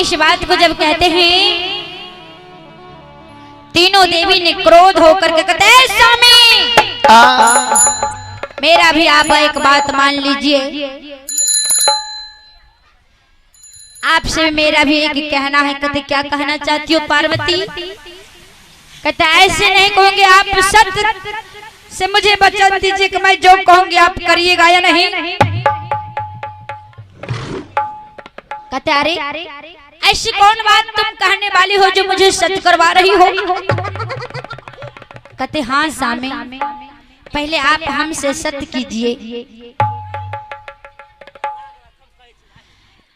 इस बात को जब कहते हैं तीनों देवी ने क्रोध होकर के कहते हैं स्वामी मेरा भी आप एक बात मान लीजिए, आपसे मेरा भी एक कहना है। कहते क्या कहना चाहती हो पार्वती? कहते ऐसे नहीं कहूंगे, आप सत्य से मुझे वचन दीजिए कि मैं जो कहूंगी आप करिएगा या नहीं। कहते अरे ऐसी कौन बात तुम कहने वाली हो जो मुझे सत्य करवा रही हो? कहते हाँ स्वामी, पहले आप हमसे सत्य कीजिए।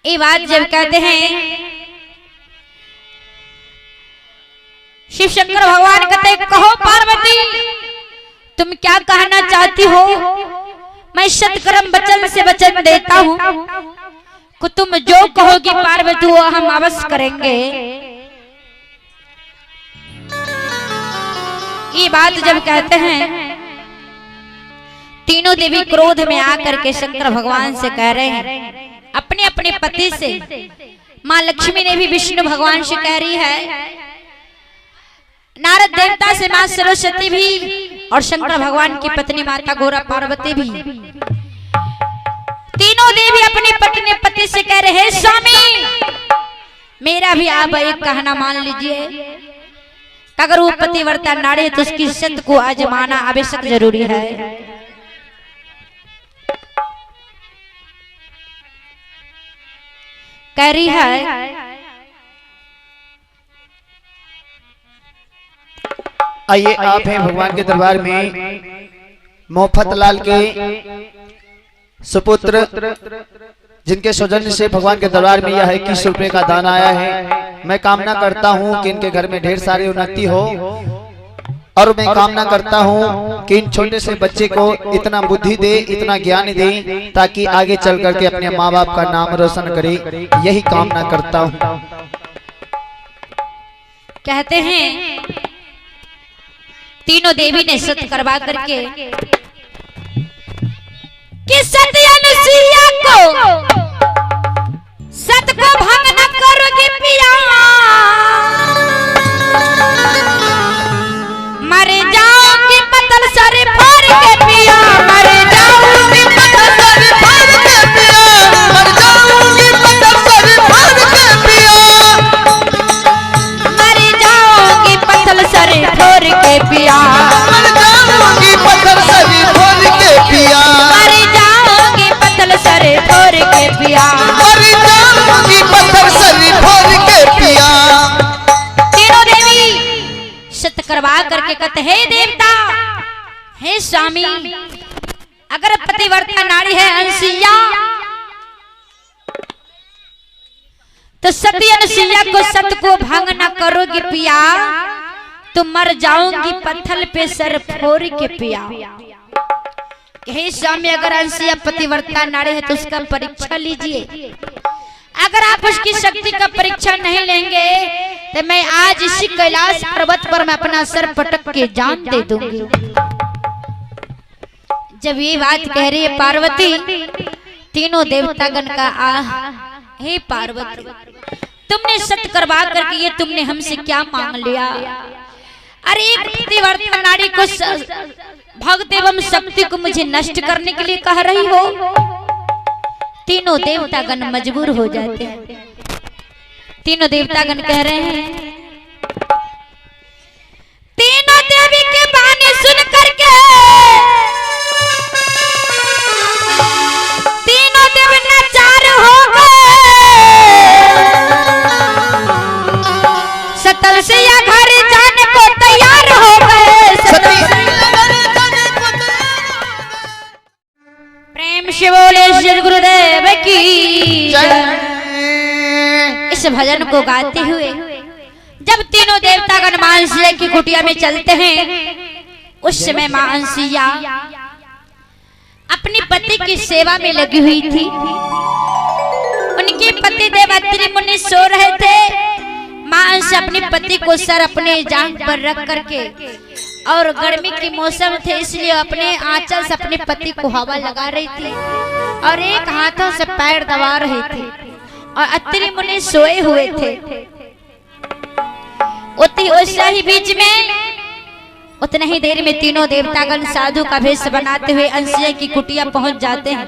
ये बात जब कहते हैं शिव शंकर भगवान कहते कहो पार्वती तुम क्या कहना चाहती हो? मैं सत्कर्म वचन से वचन देता हूँ कि तुम जो कहोगी पार्वती वो हम अवश्य करेंगे। ये बात जब कहते हैं तीनों देवी क्रोध में आकर के शंकर भगवान से कह रहे हैं, अपने अपने पति से। माँ लक्ष्मी ने भी विष्णु भगवान से कह रही है, नारद देवता से माँ सरस्वती भी, और शंकर भगवान की पत्नी माता गौरा पार्वती भी। तीनों देवी अपने पत्नी पति से कह रहे हैं स्वामी मेरा भी आप एक कहना मान लीजिए, अगर वो पतिव्रता नारी है तो उसकी सत्य को आजमाना आवश्यक जरूरी है। कह रही है आइए आप हैं भगवान के दरबार में मोहफत लाल के सुपुत्र, जिनके सौजन्य से भगवान के दरबार में यह 21 रुपए का दान आया है। मैं कामना करता हूं कि इनके घर में ढेर सारी उन्नति हो, और मैं कामना करता हूं कि इन छोटे से बच्चे को इतना बुद्धि दे, इतना ज्ञान दे, ताकि आगे चल करके अपने माँ बाप का नाम रोशन करे। यही कामना करता हूं। कहते हैं तीनों देवी ने सत्य करवा करके कि सत्य अनुसुईया को सत्य को भंग न करोगे पिया, मर जाओगे पतल सर फाड़ के पिया, मर जाओगे पतल सर फाड़ के पिया, मर जाओगे पतल सर फाड़ के पिया, मर जाओगे पतल सर फोड़ के पिया, मर जाओगी पत्थर सरी फोड़ के पिया, मर जाओगे पतल सर फोड़ के पिया, मर जाओगी पत्थर सरी फोड़ के पिया। तीनों देवी सत्य करवा करके कहते हे देवता हे स्वामी, अगर पतिव्रता नारी है अनुसुईया तो सती अनुसुईया को सत्य को भंग न करोगे पिया, तो मर जाऊंगी पत्थर पे सर फोड़ के पिया। हे स्वामी, अगर अनुसुईया पतिव्रता नारी है तो उसका परीक्षा लीजिए। अगर आप उसकी शक्ति का परीक्षा नहीं लेंगे तो मैं आज इसी कैलाश पर्वत पर मैं अपना सर पटक के जान दे दूंगी। जब ये बात कह रही है पार्वती, तीनों देवतागण का हे पार्वती तुमने सत्य करवा करके ये तुमने हमसे क्या मांग लिया? अरे एक पतिव्रता नारी को भक्त एवं शक्ति को मुझे नष्ट करने के लिए कह रही हो? तीनों देवतागण मजबूर हो जाते हैं। तीनों देवतागण कह रहे हैं, तीनों देवी के बानी सुन करके तीनों देव नाचार हो गए, सतल से या घर जाने को तैयार हो गए। प्रेम से बोले श्री गुरुदेव की जय। इस भजन को गाते हुए जब तीनों देवतागण मां अनुसुईया की कुटिया में चलते हैं, उस समय मां अनुसुईया अपनी पति की सेवा में लगी हुई थी। उनके पति देव अत्रि मुनि सो रहे थे। मां अनुसुईया अपने पति को सर अपने जांघ पर रख करके, और गर्मी की मौसम थे इसलिए अपने आंचल से अपने पति को हवा लगा रही थी, और एक हाथों से पैर दबा रही थी, और अत्रि मुनि सोए हुए थे। उसी ही बीच में उतने ही देर में तीनों देवतागण साधु का भेष बनाते हुए अंशिया की कुटिया पहुंच जाते हैं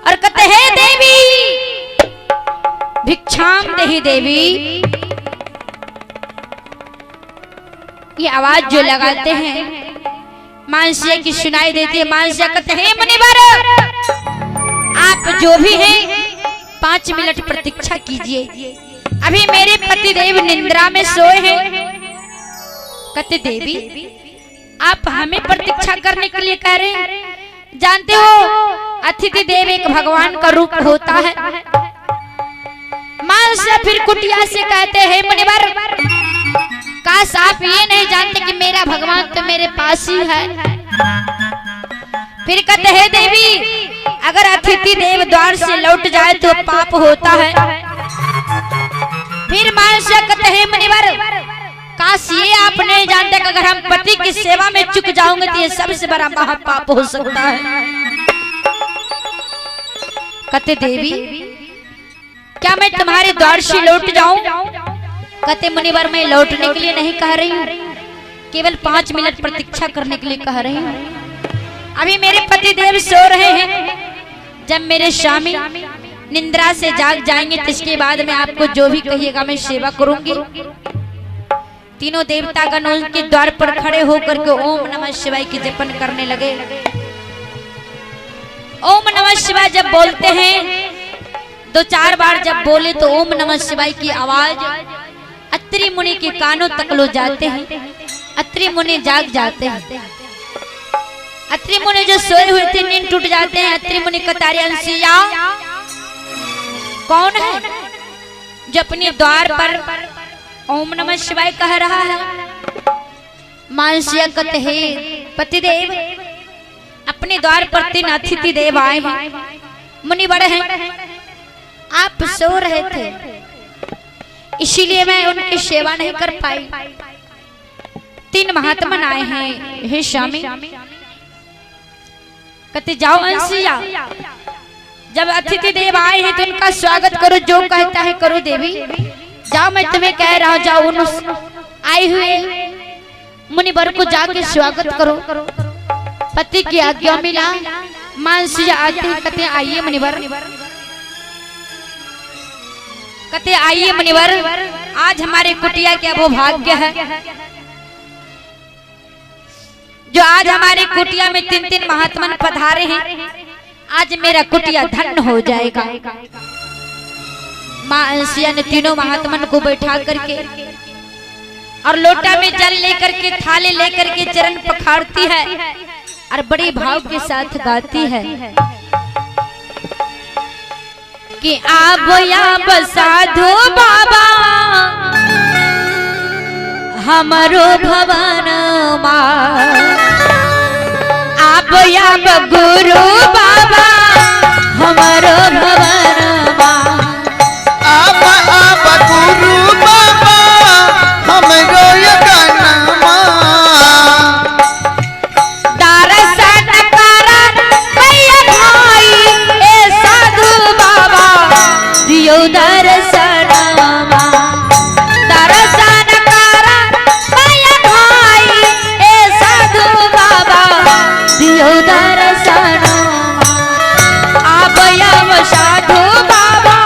और कहते हैं देवी भिक्षाम देहि देवी। ये आवाज जो लगाते हैं मानसिया की सुनाई देती है। मानसिया कहते हैं मुनिवर आप जो भी हैं 5 मिनट प्रतीक्षा कीजिए, अभी मेरे पति देव निद्रा में सोए हैं। कहते देवी आप हमें प्रतीक्षा करने के लिए कह रहे हैं, जानते हो अतिथि देव एक भगवान का रूप होता है। मानसिया फिर कुटिया से कहते हैं मुनिवर काश आप ये नहीं जानते कि मेरा भगवान तो मेरे पास ही है। फिर कहते हैं देवी अगर अतिथि देव द्वार से लौट जाए तो पाप होता है। फिर मानसिया कहते हैं मुनिवर काश ये आप नहीं जानते कि अगर हम पति की सेवा में चूक जाओगे तो ये सबसे बड़ा महापाप हो सकता है। कहते देवी क्या मैं तुम्हारे द्वार से लौट जाऊं? कहते मुनिवर मैं लौटने के लिए नहीं कह रही हूँ, केवल 5 मिनट प्रतीक्षा करने के लिए कह रही हूँ। अभी मेरे पति देव सो रहे हैं, जब मेरे स्वामी निंद्रा से जाग जाएंगे तो इसके बाद में आपको जो भी कहिएगा मैं सेवा करूंगी। तीनों देवतागण उनके द्वार पर खड़े होकर के ओम नमः शिवाय की जपन करने लगे। ओम नमः शिवाय जब बोलते हैं 2-4 बार जब बोले तो ओम नमः शिवाय की आवाज अत्रि मुनि के कानों तक लो जाते हैं। अत्रि मुनि जाग जाते हैं। अत्रि मुनि जो सोए हुए थे नींद टूट जाते हैं। अत्रि मुनि कतारी अंशिया कौन है जो अपने द्वार पर ओम नमः शिवाय कह रहा है? मानसिया कहते हैं पतिदेव अपने द्वार पर 3 अतिथि देव आए हैं, मुनि बड़े हैं, आप सो रहे थे इसीलिए मैं उनकी सेवा नहीं कर पाई। 3 महात्मा आए हैं हे स्वामी। कहते जाओ अंशिया जब अतिथि देव आए हैं तो उनका स्वागत करो, जो कहता है करो देवी। जाओ मैं तुम्हें कह रहा हूं, जाओ उन आए हुए मुनिवर को जाके स्वागत करो। पति की आज्ञा मिला। मानसिया आते हैं, कहते आइए मुनिवर। कहते आइए मुनिवर, आज हमारे कुटिया क्या वो भाग्य है जो आज हमारे कुटिया में 3 महात्मन पधारे हैं। आज मेरा कुटिया धन्य हो जाएगा। मां अंशिया ने तीनों महात्मन को बैठा करके और लोटा में जल लेकर के थाले लेकर के चरण पखारती है और बड़े भाव के साथ गाती है कि आप साधु बाबा हमारो भवन आप गुरु बाबा हमारो भवन आप गुरु बाबा हमरो यगनमा दर्शन करा मैया भाई ए साधु बाबा दियो दर्शनमा। दर्शन करा मैया भाई ए साधु बाबा दियो दर्शनमा। आप साधु बाबा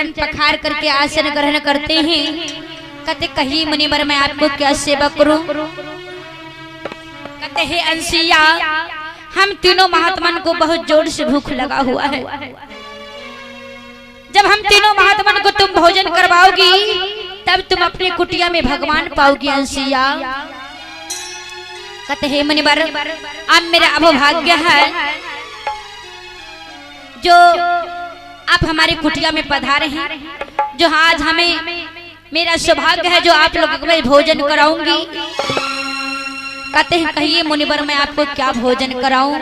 चरण पखार करके आसन ग्रहण करते हैं। कहते कहिए मुनिवर मैं आपको क्या सेवा करूं? कहते हैं अंसिया हम तीनों महात्मन को बहुत जोर से भूख लगा हुआ है। जब हम तीनों महात्मन को तुम भोजन करवाओगी तब तुम अपनी कुटिया में भगवान पाओगी अंसिया। कहते हैं मुनिवर अब मेरा अभाग्य है जो आप हमारी कुटिया में पधारे हैं, जो आज हमें मेरा सौभाग्य है जो आप लोगों को मैं भोजन कराऊंगी। कहते हैं कहिए मुनिवर मैं आपको क्या भोजन कराऊं?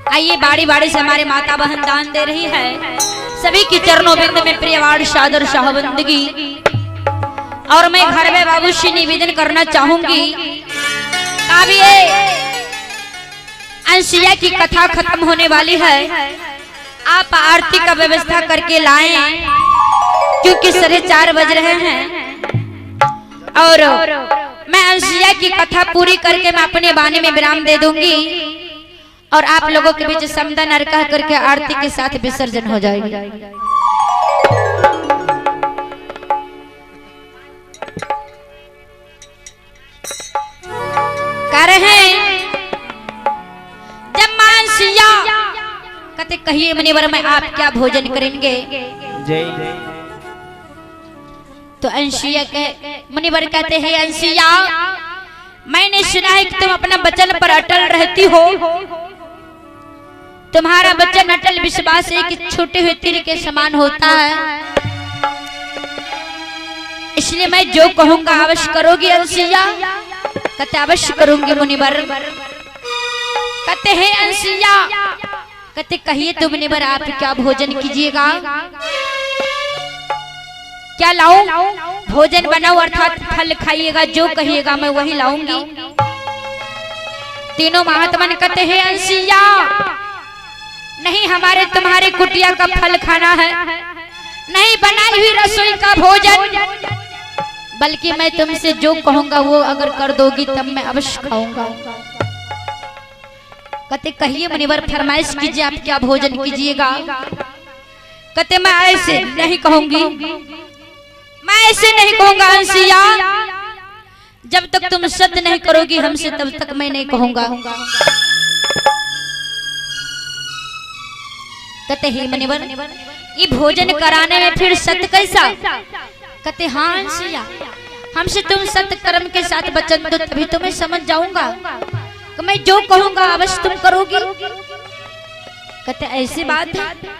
आइए बाड़ी बाड़ी से हमारे माता बहन दान दे रही है। सभी की चरणों बिंद में प्रियवाड़ सादर शाहबंदगी। और मैं घर में बाबू से निवेदन करना चाहूंगी अब ये अंसिया की कथा खत्म होने वाली है। आप आरती का व्यवस्था करके लाएं क्योंकि 4:30 बज रहे हैं। और मैं अंसिया की कथा पूरी करके मैं अपने बानी में विराम दे दूंगी और आप लोगों के बीच समदा नरका करके आरती के साथ विसर्जन हो जाएगी। कर हैं जब अंसिया कहते कहिए मुनिवर में आप क्या भोजन करेंगे? तो अंसिया के मुनिवर कहते हैं अंसिया मैंने सुना है कि तुम अपना वचन पर अटल रहती हो। तुम्हारा वचन अटल विश्वास है कि छूटे हुए तीर के समान होता है, इसलिए मैं जो कहूंगा अवश्य करोगी अंसिया? कहते अवश्य करूंगी मुनिवर। कहते हैं अंसिया कहते कहिए तो मुनिवर आप क्या भोजन कीजिएगा? क्या लाऊं? भोजन बनाओ अर्थात फल खाइएगा, जो कहिएगा मैं वही लाऊंगी। तीनों महात्मन कहते हैं अंसिया नहीं हमारे तुम्हारे कुटिया का फल खाना है, नहीं बनाई हुई रसोई का भोजन, बल्कि मैं तुमसे जो कहूंगा वो अगर कर दोगी तब मैं अवश्य खाऊंगा। कहते कहिए मुनिवर फरमाइश कीजिए आप क्या भोजन कीजिएगा? कहते मैं ऐसे नहीं कहूंगी, मैं ऐसे नहीं कहूंगा अंसिया, जब तक तुम सत्य नहीं करोगी हमसे तब तक मैं नहीं कहूंगा। कहते ही मुनिवर ये भोजन कराने में फिर सत्य कैसा? कहते हाँ अंसिया हमसे तुम सत्य कर्म के साथ वचन दो तभी तो मैं समझ जाऊंगा कि मैं जो कहूंगा अवश्य तुम करोगी। कहते ऐसी बात है।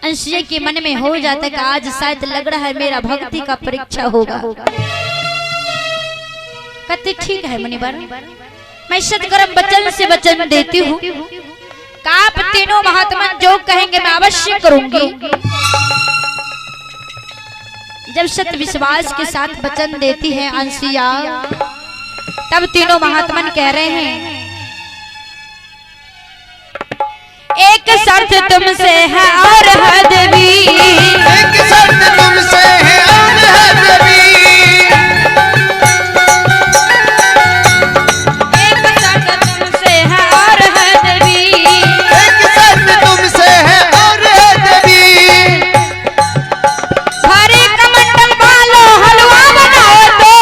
अंसिया के मन में हो जाता है कि आज शायद लग रहा है मेरा भक्ति का परीक्षा होगा। कहते ठीक है मुनिवर मैं सत्कर्म वचन से वचन देती हूँ, आप तीनों महात्मा जो कहेंगे मैं अवश्य करूंगी। जब सत्य विश्वास के साथ वचन देती है अंसिया तब तीनों महात्मन कह रहे हैं एक शर्त तुमसे है और हद भी, एक शर्त तुमसे है और हद भी, एक शर्त तुमसे है और हद भी, एक शर्त तुमसे है और हद भी, हरी कमंडल बालो हलवा बनाओ तो,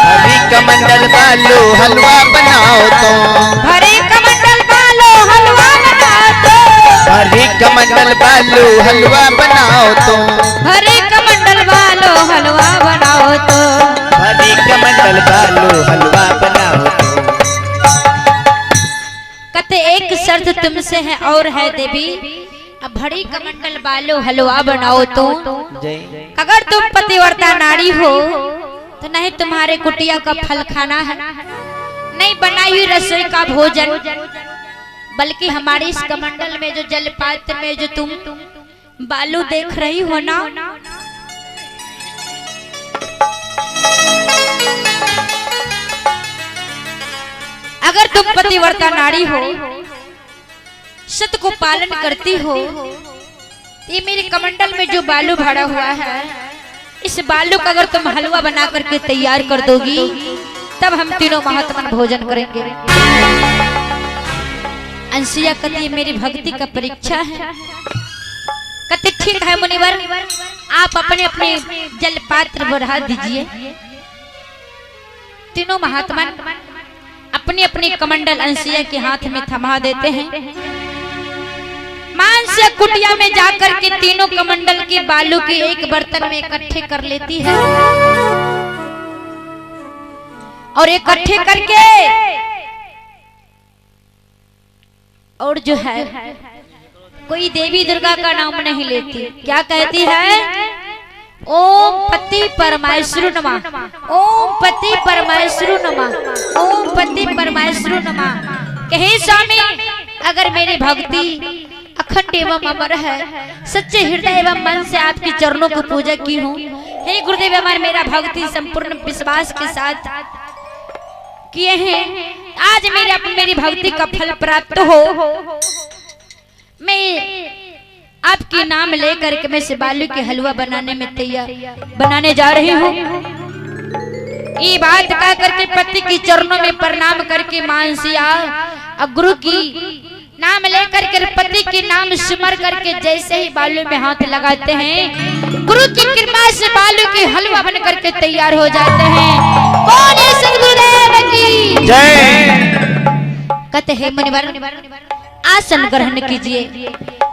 हरी कमंडल बालो हलवा बनाओ तो, हरी कमंडल बालो हलवा बनाओ तो, हरी कमंडल बालो हलवा बनाओ तो, हरी कमंडल बालो हलवा बनाओ तो, हरी कमंडल बालो हलवा बनाओ तो। कहते एक शर्त तुमसे है और है देवी, अब भरी कमंडल बालो हलवा बनाओ तो, अगर तुम पतिव्रता नारी हो तो नहीं तुम्हारे कुटिया का फल खाना है, नहीं बनाई हुई रसोई का भोजन, बल्कि हमारे इस कमंडल में जो जलपात्र में जो तुम बालू देख रही हो ना, अगर तुम पतिव्रता नारी हो सत्य को पालन करती हो, ये मेरे कमंडल में जो बालू भरा हुआ है इस बालू का अगर तुम हलवा बना करके तैयार कर दोगी तब हम तीनों महात्मा भोजन करेंगे। अंसिया कहती मेरी भक्ति का परीक्षा है। कहते ठीक है मुनिवर, आप अपने अपने जल पात्र बढ़ा दीजिए। तीनों महात्मा अपनी अपनी कमंडल अंसिया के हाथ में थमा देते हैं। मांसिया कुटिया में जाकर के तीनों कमंडल के बालू के एक बर्तन में इकट्ठे कर लेती है और इकट्ठे करके और जो है कोई देवी दुर्गा का नाम नहीं लेती। क्या कहती है? ओम पति परमेश्वर नमः, ओम पति परमेश्वर नमः, ओम पति परमेश्वर नमः। कहे स्वामी अगर मेरी भक्ति अखंड एवं अमर है, सच्चे हृदय एवं मन से आपके चरणों को पूजा की हूँ। हे गुरुदेव अमर, मेरा भक्ति संपूर्ण विश्वास के साथ किए हैं, आज मेरी भक्ति का फल प्राप्त हो। मैं आपके नाम लेकर के मैं से बालू के हलवा बनाने जा रही हूँ। ये बात कह करके पति के चरणों में प्रणाम करके मानसिया और गुरु की नाम लेकर के पति के नाम स्मरण करके जैसे ही बालू में हाथ लगाते हैं, गुरु की कृपा से बालू के हलवा बन करके तैयार हो जाते हैं। बोले सद्गुरुदेव की जय। कहते हैं मुनिवर आसन ग्रहण कीजिए,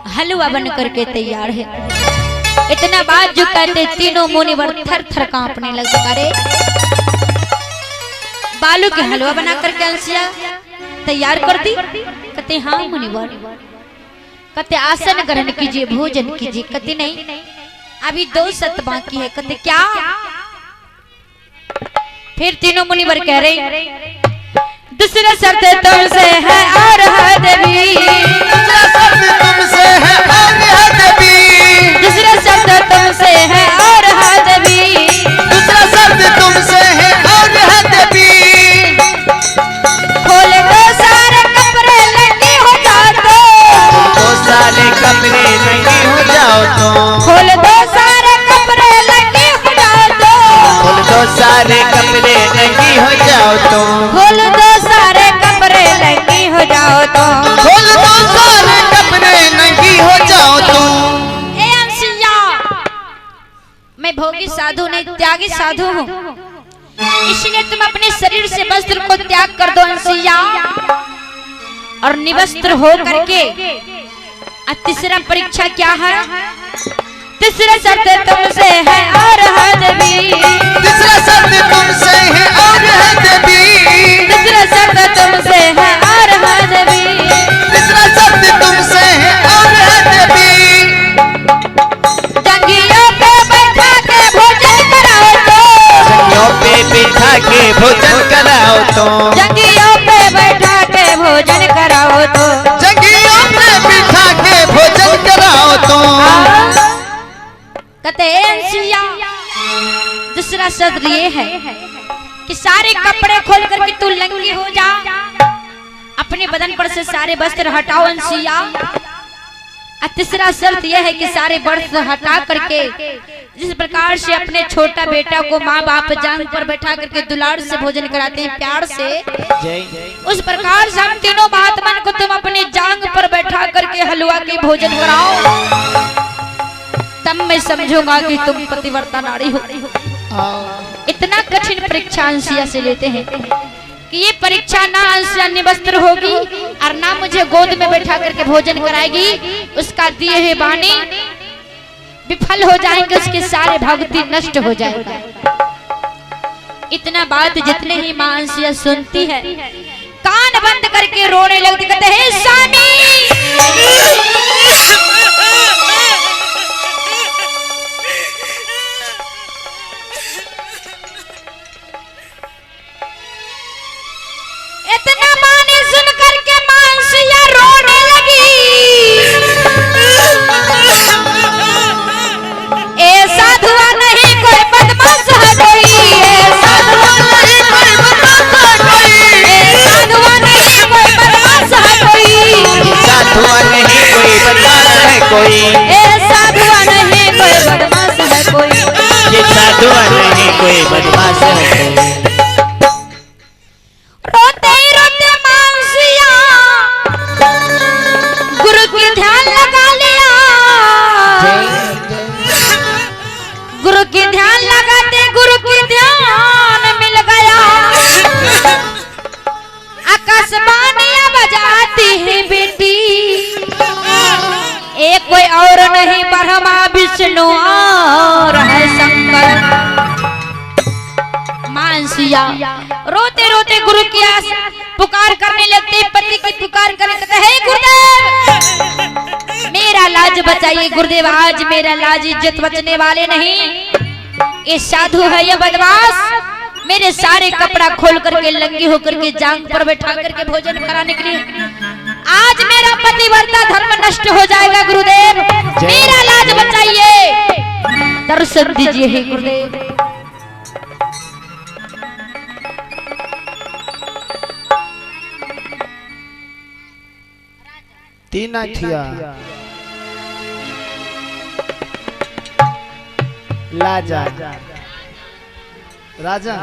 हलवा बन करके तैयार है। इतना बात जो कहते तीनों मुनिवर थर थर कांपने लगे। अरे बालू के हलवा बना करके अंसिया तैयार कर दी। कहते हाँ मुनिवर। कहते आसन ग्रहण कीजिए, भोजन कीजिए। कहते नहीं अभी 2 सत बाकी है। कहते क्या? फिर तीनों मुनिवर कह रहे दूसरा शर्त तुमसे है और है देवी, दूसरा शब्द तुमसे है और है देवी, दूसरा शब्द तुमसे है और है देवी, दूसरा शब्द तुमसे है और है देवी। खोल दो सारे कपड़े लगी हो जाओ तो, सारे कपड़े नहीं हो जाओ तो, खोल दो सारे कपड़े लगी हो जाओ तो, खोल दो सारे कपड़े नहीं हो जाओ तो, खोल दो सारे कपड़े लगी हो जाओ तो, खोल दो सारे कपड़े नहीं हो जाओ तो। ए अंसिया, मैं भोगी साधु नहीं त्यागी साधु हूँ, इसलिए तुम अपने शरीर से वस्त्र को त्याग कर दो अंसिया और निवस्त्र हो करके। तीसरा परीक्षा क्या है? तीसरा शब्द तुमसे है और है देवी, तीसरा शब्द तुमसे है और है देवी, तीसरा शब्द तुमसे है और है देवी, तीसरा शब्द तुमसे है और है देवी। जंगियों पे बैठा के भोजन कराओ तो, जंगियों पे बिठा के भोजन कराओ तो, जंगियों पे बैठा के भोजन कराओ तो, जंगियों पे बिठा के भोजन कराओ तो। कहते अंसिया दूसरा शब्द ये है कि सारे कपड़े खोल करके तू नंगी हो जा, अपने बदन पर से सारे वस्त्र हटाओ अंसिया। तीसरा शर्त यह है कि सारे वस्त्र हटा करके जिस प्रकार से अपने छोटा बेटा को माँ बाप जांग पर बैठा करके दुलार से भोजन कराते हैं प्यार से, उस प्रकार से हम तीनों महात्मा को तुम अपने जांग पर बैठा करके हलवा के भोजन कराओ, तब मैं समझूंगा कि तुम पतिव्रता नारी हो। इतना कठिन परीक्षा अंसिया से लेते हैं कि ये परीक्षा ना अंसिया निवस्त्र होगी और ना मुझे गोद में बैठा करके भोजन कराएगी, उसका दिए हुए वाणी विफल हो जाएंगे, उसके सारे भक्ति नष्ट हो जाएगा। इतना बात जितने ही मां अंसिया सुनती है कान बंद करके रोने लगती। कहते हे स्वामी इतना माने सुन करके मानसिया रोने लगी। ए साधुआ नहीं कोई बदमाश है कोई, ए साधुआ नहीं कोई बदमाश है कोई, ए साधुआ नहीं कोई बदमाश है कोई, साधुआ नहीं कोई बदमाश है कोई, ए साधुआ नहीं कोई बदमाश है कोई। ये कैसे होते रोते रोते मानसिया गुरु की ध्यान लगा लिया। गुरु की ध्यान लगाते गुरु की ध्यान मिल गया। आकाशवाणियां बजाती है बेटी, एक कोई और नहीं ब्रह्मा विष्णु और है शंकर। मानसिया रोते रोते गुरु की पुकार करने लगते, पति की पुकार करने लगते, हे गुरुदेव मेरा लाज बचाइए गुरुदेव, आज मेरा लाज इज्जत बचने वाले नहीं। ये साधु है ये बदमाश मेरे सारे कपड़ा खोल करके लंगी होकर के जांग पर बैठा करके भोजन कराने के लिए, आज मेरा पतिव्रता धर्म नष्ट हो जाएगा गुरुदेव, मेरा लाज बचाइए, दर्शन दीजिए हे गुरुदेव। तीन थिया लाजा राजा।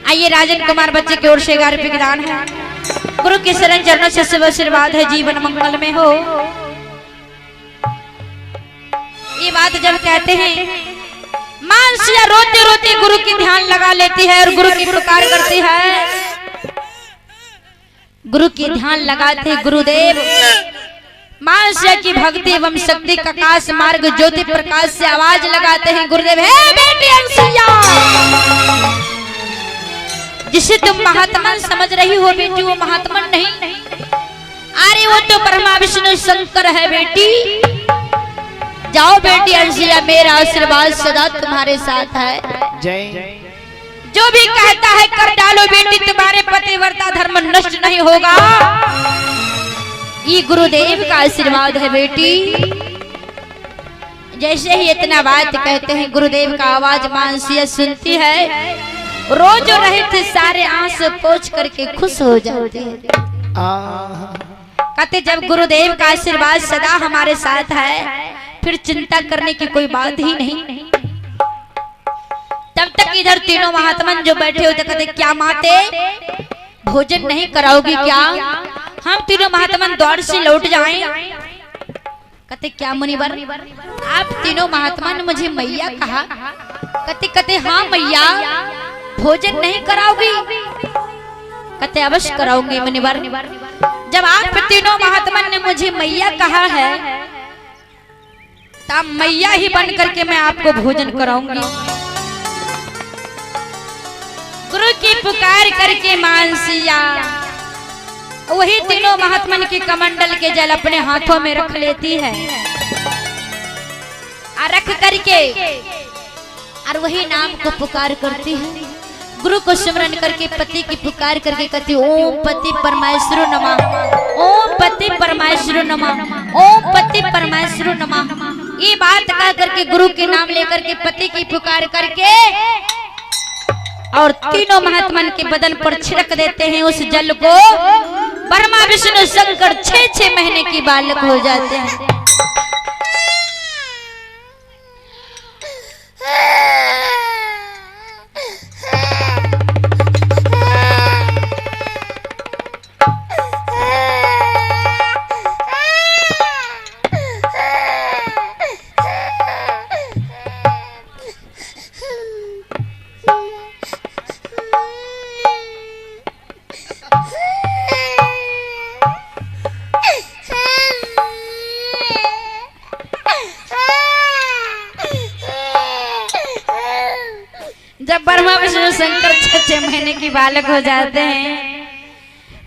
आइए राजन कुमार बच्चे की ओर से 11 रुपए की दान है। गुरु के शरण चरणों से शुभ आशीर्वाद है, जीवन मंगल में हो। ये बात जब कहते हैं मानसिया रोते रोते गुरु की ध्यान लगा लेती है और गुरु की पुकार करती है। गुरु की ध्यान लगाते गुरुदेव मानसिया की भक्ति एवं शक्ति का काश मार्ग ज्योति प्रकाश से आवाज लगाते हैं गुरुदेव, हे बेटी अंसिया, जिसे तुम महात्मा समझ रही हो बेटी वो महात्मा नहीं, अरे वो तो ब्रह्मा विष्णु शंकर है बेटी। जाओ बेटी अंसिया, मेरा आशीर्वाद सदा तुम्हारे साथ है। जय। जो भी कहता है कर डालो बेटी, तुम्हारे पतिव्रता धर्म नष्ट नहीं होगा। ये गुरुदेव का आशीर्वाद है बेटी। जैसे ही इतना बात कहते हैं गुरुदेव का आवाज मानसिया सुनती है, रोज रहे थे सारे आंसू पोंछ करके खुश हो जाते हैं। कहते जब गुरुदेव का आशीर्वाद सदा हमारे साथ है फिर चिंता करने की कोई बात ही नहीं। तब तक इधर तीनों महात्मन जो बैठे होते कहते क्या माते भोजन नहीं कराओगी क्या? हम तीनों महात्मन द्वार से लौट जाएं। कहते क्या मुनिवर आप तीनों महात्मा ने मुझे मैया कहा? कहते हाँ मैया, भोजन नहीं कराओगी? कहते अवश्य कराऊंगी मुनिवर। जब आप तीनों महात्मा ने मुझे मैया कहा है तब मैया ही बन करके मैं आपको भोजन कराऊंगी। गुरु की पुकार करके मानसिया वही तीनों महात्मन के कमंडल के जल अपने हाथों में रख लेती है और रख करके और वही नाम को पुकार करती है। गुरु को स्मरण करके पति की पुकार करके कहती ओम पति परमेश्वर नमः, ओम पति परमेश्वर नमः, ओम पति परमेश्वर नमः। ये बात कह करके गुरु के नाम लेकर के पति की पुकार करके और तीनों महात्मन के बदन पर छिड़क देते हैं उस जल को। ब्रह्मा विष्णु शंकर 6-6 महीने की बालक हो जाते हैं। जब ब्रह्मा विष्णु शंकर 6-6 महीने की बालक हो जाते हैं,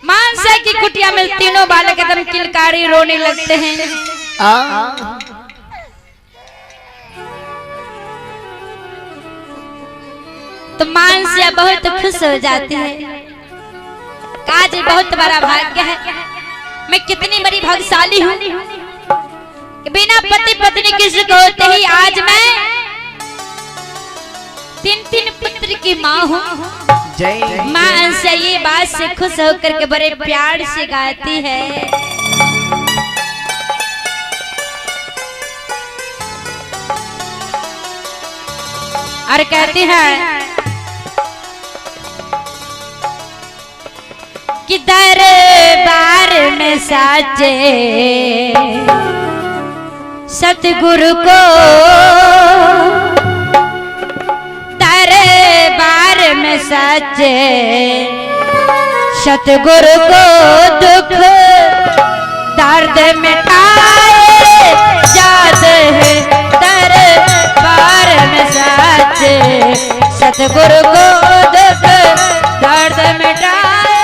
मानसिया की कुटिया में तीनों बालक एकदम किलकारी रोने लगते हैं। तो मानसिया बहुत खुश हो जाती है। काज बहुत बड़ा भाग्य है, मैं कितनी बड़ी भाग्यशाली हूँ कि बिना पति पत्नी की सुख होते ही आज मैं 3 पुत्र की माँ हूँ। माँ से ये बात से खुश होकर के बड़े प्यार से गाती है। और कहती है दरबार में साचे सतगुरु को, दरबार में साचे सतगुरु को दुख दर्द मिटाए जाते हैं। दरबार में साचे सतगुरु को दुख दर्द मिटाए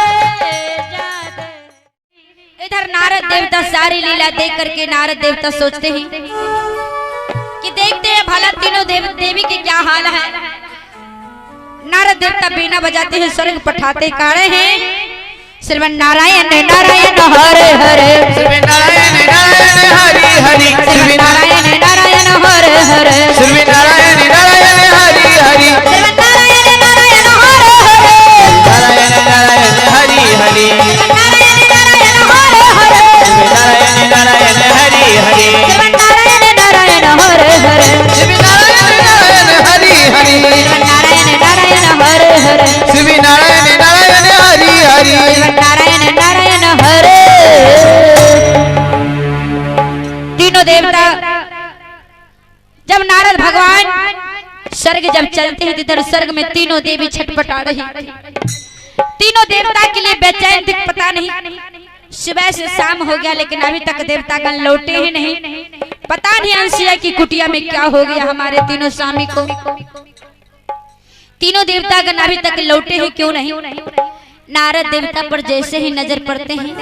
जाते। इधर नारद देवता सारी लीला देख करके नारद देवता सोचते हैं कि देखते हैं भला तीनों देवी के क्या हाल है। नारद देवता बीना बजाते हैं, स्वर्ग पठाते काढ़े हैं। श्रीमन नारायण नारायण हरे हरे, श्री नारायण नारायण हरि हरि, श्री नारायण नारायण हरे हरे, श्री नारायण नारायण हरि हरि, श्रीमन नारायण नारायण हरे हरे, नारायण नारायण हरि हरि, नारायण नारायण हरे हरे, नारायण नारायण हरि हरि, श्रीमन नारायण नारायण हरे हरे, श्री नारायण नारायण हरि हरि, श्रीमन नारायण नारायण हरे हरे, श्री नारायण नारायण हरि हरि, नारायण नारायण हरे। तीनों देवता जब नारद भगवान स्वर्ग जब चलते हैं, इधर स्वर्ग में तीनों देवी छटपटा रही। तीनों देवता के लिए बेचैन थे, पता नहीं सुबह से शाम हो गया लेकिन अभी तक देवतागण लौटे ही नहीं। पता नहीं अंशिया की कुटिया में क्या हो गया हमारे तीनों स्वामी को। तीनों देवतागण अभी तक लौटे ही क्यों नहीं। नारद देवता पर जैसे ही नजर पड़ते हैं,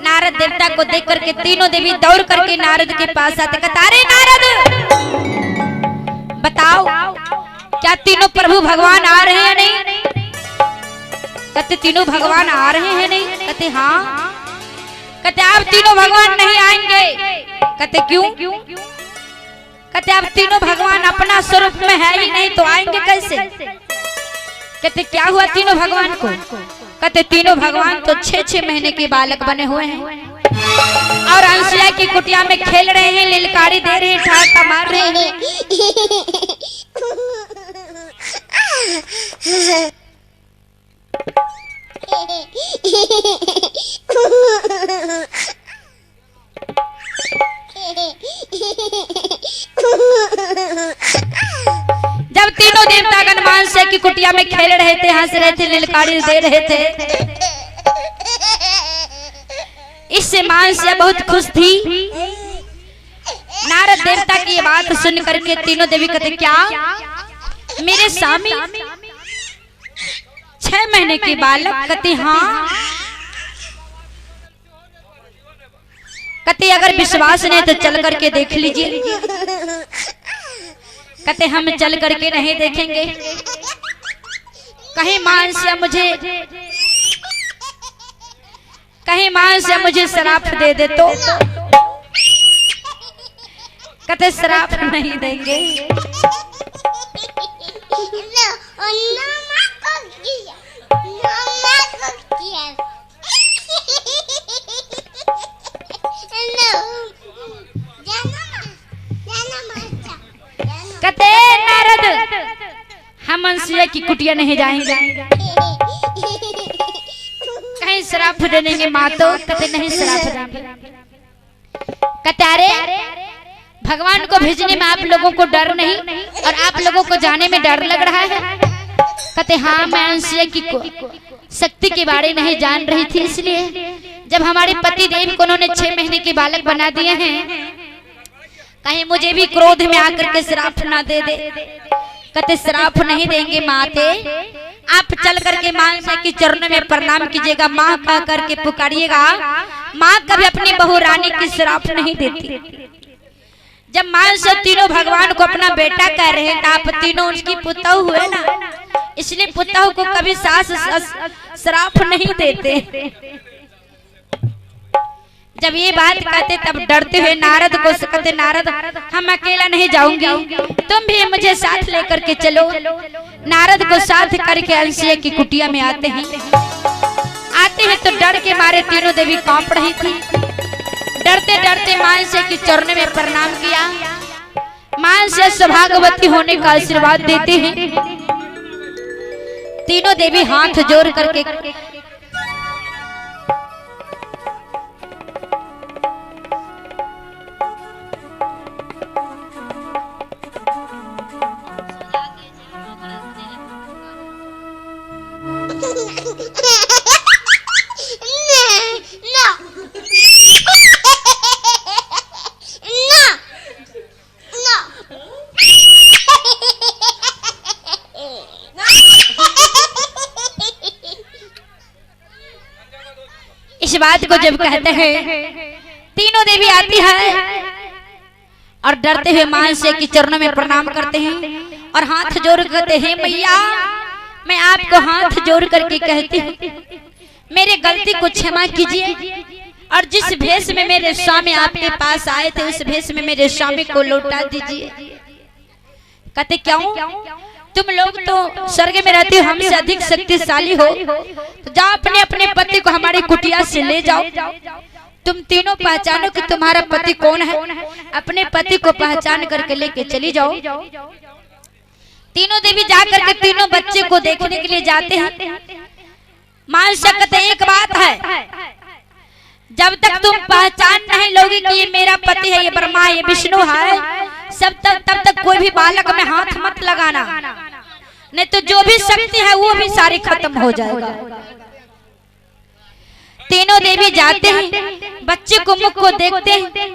नारद देवता को देख करके तीनों देवी दौड़ करके नारद के पास आते, कहते अरे नारद बताओ क्या तीनों प्रभु भगवान आ रहे हैं नहीं? कहते तीनों भगवान आ रहे हैं नहीं? कहते हाँ। कहते आप तीनों भगवान नहीं आएंगे? कहते क्यों? कहते आप तीनों भगवान अपना स्वरूप में है ही नहीं तो आएंगे कैसे? कहते क्या हुआ तीनों भगवान को? कहते तीनों भगवान तो 6-6 महीने के बालक बने हुए हैं और अंशिया की कुटिया में खेल रहे हैं, लिलकारी दे रहे हैं, ठाठा मार रहे हैं। जब तीनों देवतागण मानसिया की कुटिया में खेल रहे थे, हंस रहे थे, लिलकारी दे रहे थे, इससे मानसिया बहुत खुश थी। नारद देवता की ये बात सुन करके तीनों देवी कहते क्या मेरे स्वामी 6 महीने के बालक? कहते हाँ। कहते अगर विश्वास नहीं तो चल करके देख लीजिए। कहते हम चल करके नहीं देखेंगे, कहीं मान से मुझे श्राप दे दे तो। कहते श्राप नहीं देंगे। कहते नारद हम अंशिया की कुटिया नहीं जाएंगे, कहीं श्राप दे देंगे माँ तो। कहते नहीं श्राप देंगे। कहते अरे भगवान को भेजने में आप लोगों को डर नहीं और आप लोगों को जाने में डर लग रहा है? कहते हाँ मैं अंशिया की शक्ति के बारे नहीं जान रही थी, इसलिए जब हमारे पति देव को उन्होंने 6 महीने के बालक बना दिए हैं, कहीं मुझे भी क्रोध में आकर के श्राप ना दे दे। कहते श्राप नहीं देंगे माते, आप चल करके मानसिया की चरणों में प्रणाम कीजिएगा, माँ कह करके पुकारिएगा। माँ कभी अपनी बहू रानी की श्राप नहीं देती। जब मानसिया तीनों भगवान को अपना बेटा कह रहे हैं तो आप तीनों उसकी पुतहु हुए ना, इसलिए पुतहु को कभी सास श्राप नहीं देते। जब ये बात कहते तब डरते हुए नारद को कहते नारद हम अकेला नहीं जाऊंगी, तुम भी मुझे साथ लेकर के चलो। नारद को साथ करके अंशिया की कुटिया में आते हैं तो डर के मारे तीनों देवी कांप रही थी। डरते डरते मानसिया की चरणों में प्रणाम किया। मानसिया सौभाग्यवती होने का आशीर्वाद देते हैं। तीनों देवी हाथ जोड़ करके बात को जब कहते हैं, तीनों देवी आती है और डरते हुए मां से की चरणों में प्रणाम करते हैं और हाथ जोड़ कहते हैं, मैया मैं आपको हाथ जोड़ करके कहती हूँ मेरे गलती को क्षमा कीजिए और जिस भेष में मेरे स्वामी आपके पास आए थे उस भेष में मेरे स्वामी को लौटा दीजिए। कहते क्यों? तुम लोग तो स्वर्ग में रहते हो, हमसे अधिक शक्तिशाली हो, तो जाओ अपने अपने पति को हमारी कुटिया से ले जाओ। तुम तीनों पहचानो कि तुम्हारा पति कौन है, अपने पति को पहचान करके लेके चली जाओ। तीनों देवी जाकर के तीनों बच्चे को देखने के लिए जाते हैं। मां से कहते एक बात है, जब तक तुम पहचान नहीं लोगे कि ये मेरा पति है, ये ब्रह्मा है, ये विष्णु है, तब तक कोई भी बालक में हाथ मत लगाना, नहीं तो जो भी शक्ति है वो भी सारी खत्म हो जाएगा। तीनों देवी जाते हैं, बच्चे को मुख को देखते हैं।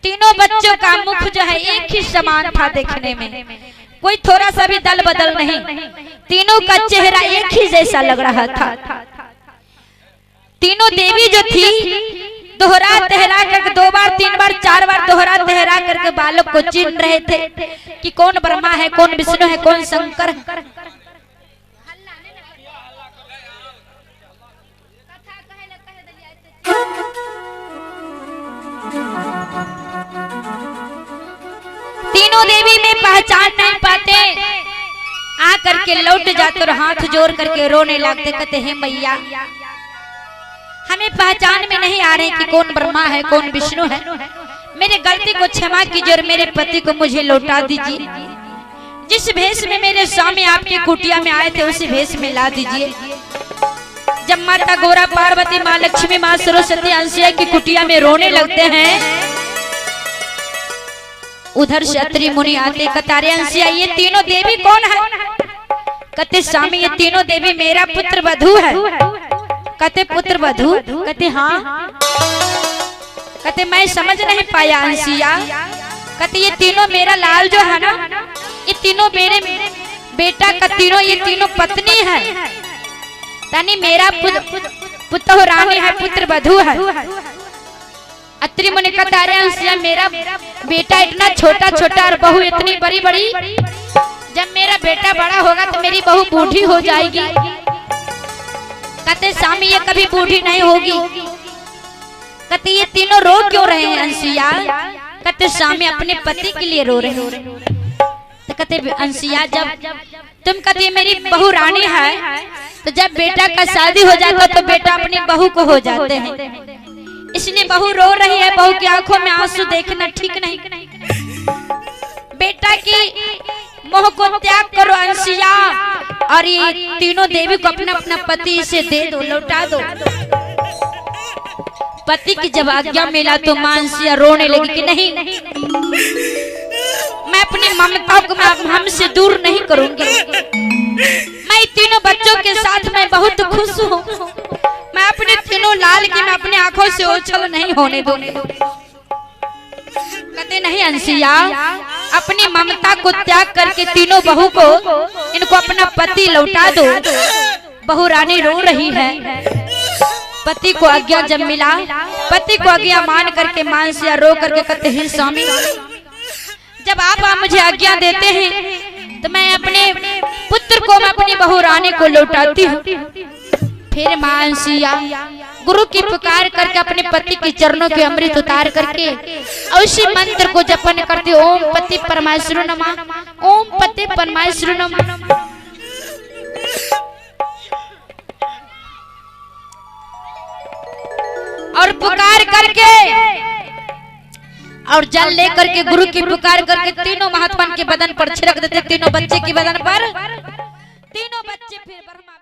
तीनों बच्चों का मुख जो है एक ही समान था देखने में, कोई थोड़ा सा भी दल बदल नहीं, तीनों का चेहरा एक ही जैसा लग रहा था। तीनों देवी जो थी दोहरा तेहरा करके 2 बार 3 बार 4 बार दोहरा तेहरा करके बालक को चिन्ह रहे थे कि कौन ब्रह्मा है, कौन विष्णु है, कौन शंकर है। तीनों देवी में पहचान नहीं पाते, आकर के लौट जाते और हाथ जोड़ करके रोने लगते, कहते हैं मैया हमें पहचान में नहीं आ रहे कि कौन ब्रह्मा है, कौन विष्णु है, मेरे गलती को क्षमा कीजिए और मेरे पति को मुझे लौटा दीजिए। जिस भेष में मेरे स्वामी आपके कुटिया में आए थे उसी भेष में ला दीजिए। जब माता गौरा, पार्वती, माँ लक्ष्मी, माँ सरस्वती अंशिया की कुटिया में रोने लगते हैं, उधर से अत्रि मुनि आते, कतारे अंशिया ये तीनों देवी कौन है? कहते स्वामी ये तीनों देवी मेरा पुत्र वधू है। कहते पुत्र वधू? कहते हाँ। कहते मैं समझ नहीं पाया अंशिया। कहते ये तीनों मेरा लाल जो है ना, ये तीनों मेरे बेटा का तीनों, ये तीनों पत्नी है, यानी मेरा पुत्र रानी है, पुत्र वधू है। अत्रि मुनि कतारे अंशिया मेरा बेटा इतना छोटा छोटा और बहू इतनी बड़ी बड़ी, जब मेरा बेटा बड़ा होगा तो मेरी बहू बूढ़ी हो जाएगी। कहते स्वामी ये कभी बूढ़ी नहीं होगी। कहते ये तीनों रो क्यों रहे हैं अंशिया? कहते स्वामी अपने पति के लिए रो रहे हैं। तो कहते अंशिया जब तुम कहते मेरी बहू रानी है, तो जब बेटा का शादी हो जाता तो बेटा अपनी बहू को हो जाते हैं, इसलिए बहू रो रही है। बहू की आंखों में आंसू देखना ठीक नहीं। बेटा की मोह को त्याग करो अंशिया, और ये तीनों देवी को अपना अपना पति से दे दो, लौटा दो। पति की जब आज्ञा मिला तो मां अंशिया रोने लगी कि नहीं, मैं अपनी ममता को मैं हमसे दूर नहीं करूंगी। मैं तीनों बच्चों के साथ मैं बहुत खुश हूँ। मैं अपने तीनों लाल की मैं अपनी आंखों से ओझल नहीं होने दूंगी। कहते नहीं अंशिया, अपनी ममता को त्याग करके तीनों बहू को इनको अपना पति लौटा दो। बहू रानी रो रही है। पति को आज्ञा जब मिला, पति को आज्ञा मान करके मां अंशिया रो करके कहते हैं स्वामी जब आप मुझे आज्ञा देते हैं तो मैं अपने पुत्र को मैं अपनी बहू रानी को लौटाती हूँ। फिर मां अंशिया गुरु की पुकार करके अपने पति के चरणों के अमृत उतार करके उसी मंत्र को जपन करती, ओम पति परमेश्वर नमः, ओम पति परमेश्वर नमः। और पुकार करके और जल लेकर के गुरु की पुकार करके तीनों महात्मा के बदन पर छिड़क देते, तीनों बच्चे के बदन पर। तीनों बच्चे फिर ब्रह्मा